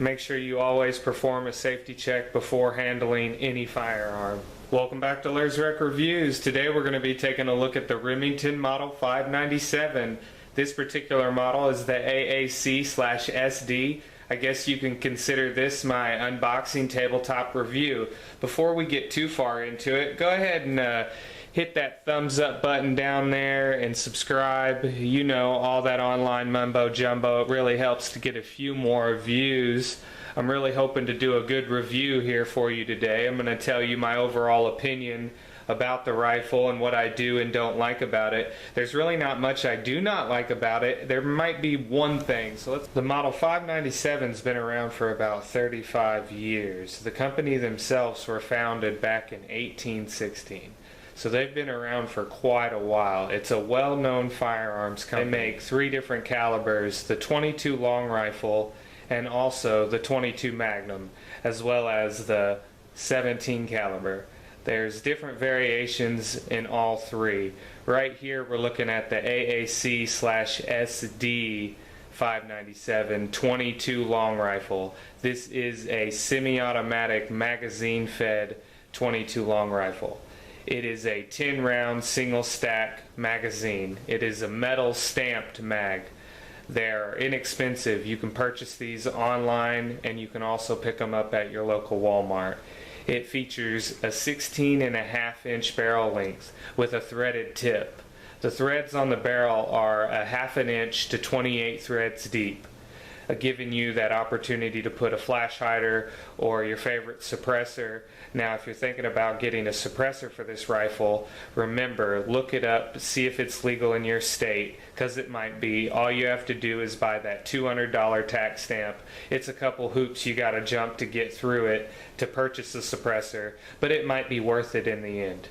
Make sure you always perform a safety check before handling any firearm. Welcome back to Laird's Rec Reviews. Today we're going to be taking a look at the Remington Model 597. This particular model is the AAC-SD. I guess you can consider this my unboxing tabletop review. Before we get too far into it, go ahead and hit that thumbs up button down there and subscribe. You know, all that online mumbo jumbo. It really helps to get a few more views. I'm really hoping to do a good review here for you today. I'm going to tell you my overall opinion about the rifle and what I do and don't like about it. There's really not much I do not like about it. There might be one thing. The Model 597's been around for about 35 years. The company themselves were founded back in 1816. So they've been around for quite a while. It's a well-known firearms company. They make 3 different calibers, the 22 long rifle and also the 22 Magnum, as well as the 17 caliber. There's different variations in all 3. Right here we're looking at the AAC-SD 597 22 long rifle. This is a semi-automatic magazine-fed 22 long rifle. It is a 10-round single stack magazine. It is a metal stamped mag. They're inexpensive. You can purchase these online and you can also pick them up at your local Walmart. It features a 16.5-inch barrel length with a threaded tip. The threads on the barrel are a 1/2 inch to 28 threads deep, giving you that opportunity to put a flash hider or your favorite suppressor. Now, if you're thinking about getting a suppressor for this rifle, remember, look it up, see if it's legal in your state, because it might be. All you have to do is buy that $200 tax stamp. It's a couple hoops you got to jump to get through it to purchase a suppressor, but it might be worth it in the end.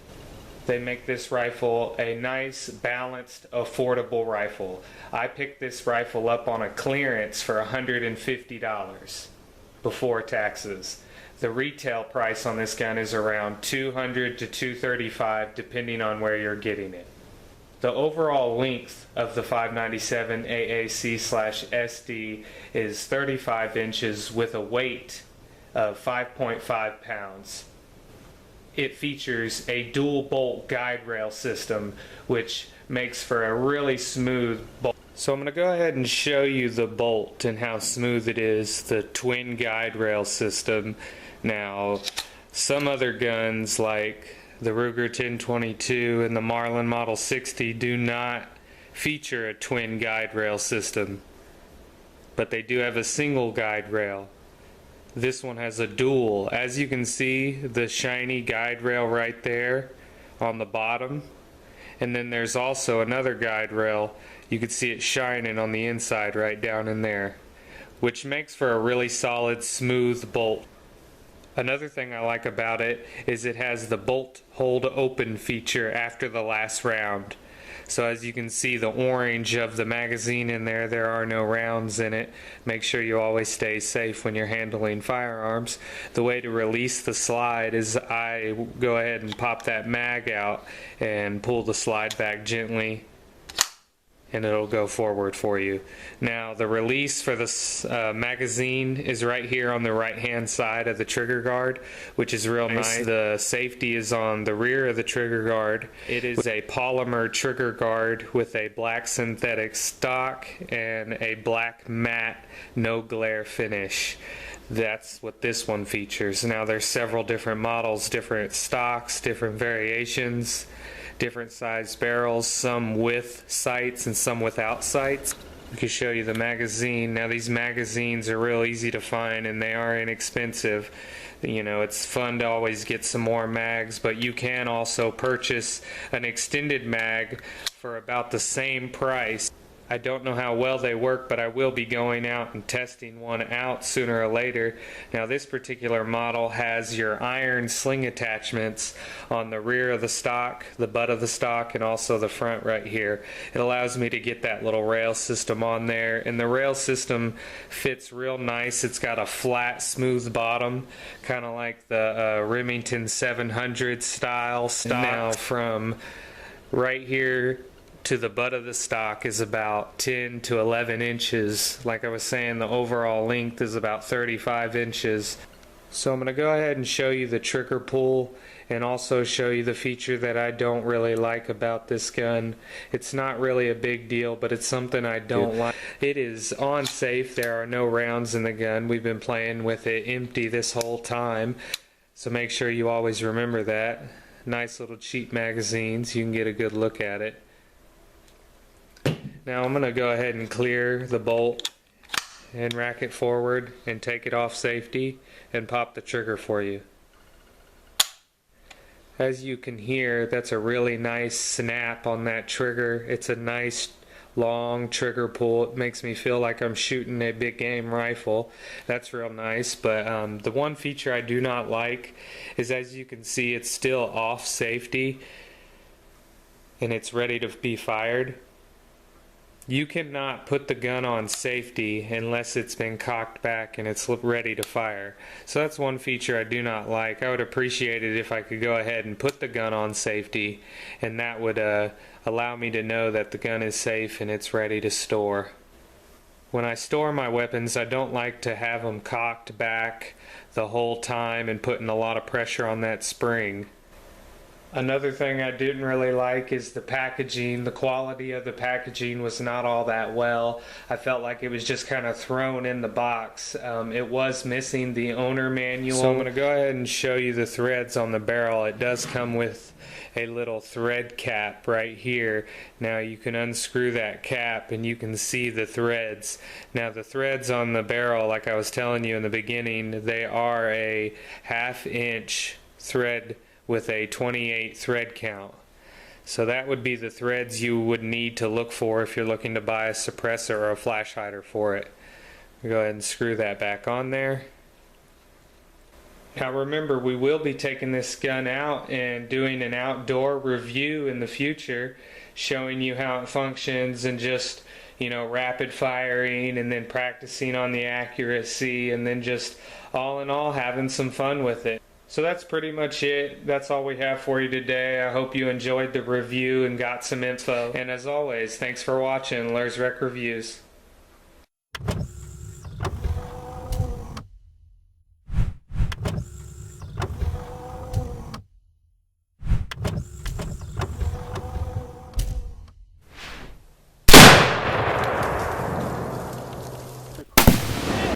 They make this rifle a nice, balanced, affordable rifle. I picked this rifle up on a clearance for $150 before taxes. The retail price on this gun is around $200 to $235 depending on where you're getting it. The overall length of the 597 AAC/SD is 35 inches with a weight of 5.5 pounds. It features a dual bolt guide rail system, which makes for a really smooth bolt. So I'm going to go ahead and show you the bolt and how smooth it is, the twin guide rail system. Now, some other guns like the Ruger 1022 and the Marlin Model 60 do not feature a twin guide rail system, but they do have a single guide rail. This one has a dual. As you can see, the shiny guide rail right there on the bottom, and then there's also another guide rail. You can see it shining on the inside right down in there, which makes for a really solid, smooth bolt. Another thing I like about it is it has the bolt hold open feature after the last round. So as you can see, the orange of the magazine in there, there are no rounds in it. Make sure you always stay safe when you're handling firearms. The way to release the slide is I go ahead and pop that mag out and pull the slide back gently, and it'll go forward for you. Now, the release for this magazine is right here on the right hand side of the trigger guard, which is real nice. The safety is on the rear of the trigger guard. It is a polymer trigger guard with a black synthetic stock and a black matte no glare finish. That's what this one features. Now, there's several different models, different stocks, different variations, different size barrels, some with sights and some without sights. I can show you the magazine. Now, these magazines are real easy to find and they are inexpensive. You know, it's fun to always get some more mags, but you can also purchase an extended mag for about the same price. I don't know how well they work, but I will be going out and testing one out sooner or later. Now, this particular model has your iron sling attachments on the rear of the stock, the butt of the stock, and also the front right here. It allows me to get that little rail system on there, and the rail system fits real nice. It's got a flat, smooth bottom, kind of like the Remington 700 style stock. Now, from right here to the butt of the stock is about 10 to 11 inches. Like I was saying, the overall length is about 35 inches. So I'm going to go ahead and show you the trigger pull and also show you the feature that I don't really like about this gun. It's not really a big deal, but it's something I don't like. It is on safe. There are no rounds in the gun. We've been playing with it empty this whole time, so make sure you always remember that. Nice little cheap magazines. You can get a good look at it. Now I'm going to go ahead and clear the bolt and rack it forward and take it off safety and pop the trigger for you. As you can hear, that's a really nice snap on that trigger. It's a nice long trigger pull. It makes me feel like I'm shooting a big game rifle. That's real nice. But the one feature I do not like is, as you can see, it's still off safety and it's ready to be fired. You cannot put the gun on safety unless it's been cocked back and it's ready to fire. So that's one feature I do not like. I would appreciate it if I could go ahead and put the gun on safety, and that would allow me to know that the gun is safe and it's ready to store. When I store my weapons, I don't like to have them cocked back the whole time and putting a lot of pressure on that spring. Another thing I didn't really like is the packaging. The quality of the packaging was not all that well. I felt like it was just kind of thrown in the box. It was missing the owner manual. So I'm going to go ahead and show you the threads on the barrel. It does come with a little thread cap right here. Now you can unscrew that cap and you can see the threads. Now the threads on the barrel, like I was telling you in the beginning, they are a 1/2 inch thread with a 28 thread count. So that would be the threads you would need to look for if you're looking to buy a suppressor or a flash hider for it. Go ahead and screw that back on there. Now remember, we will be taking this gun out and doing an outdoor review in the future, showing you how it functions and just, you know, rapid firing and then practicing on the accuracy and then just all in all having some fun with it. So that's pretty much it. That's all we have for you today. I hope you enjoyed the review and got some info. And as always, thanks for watching Lurs Rec Reviews.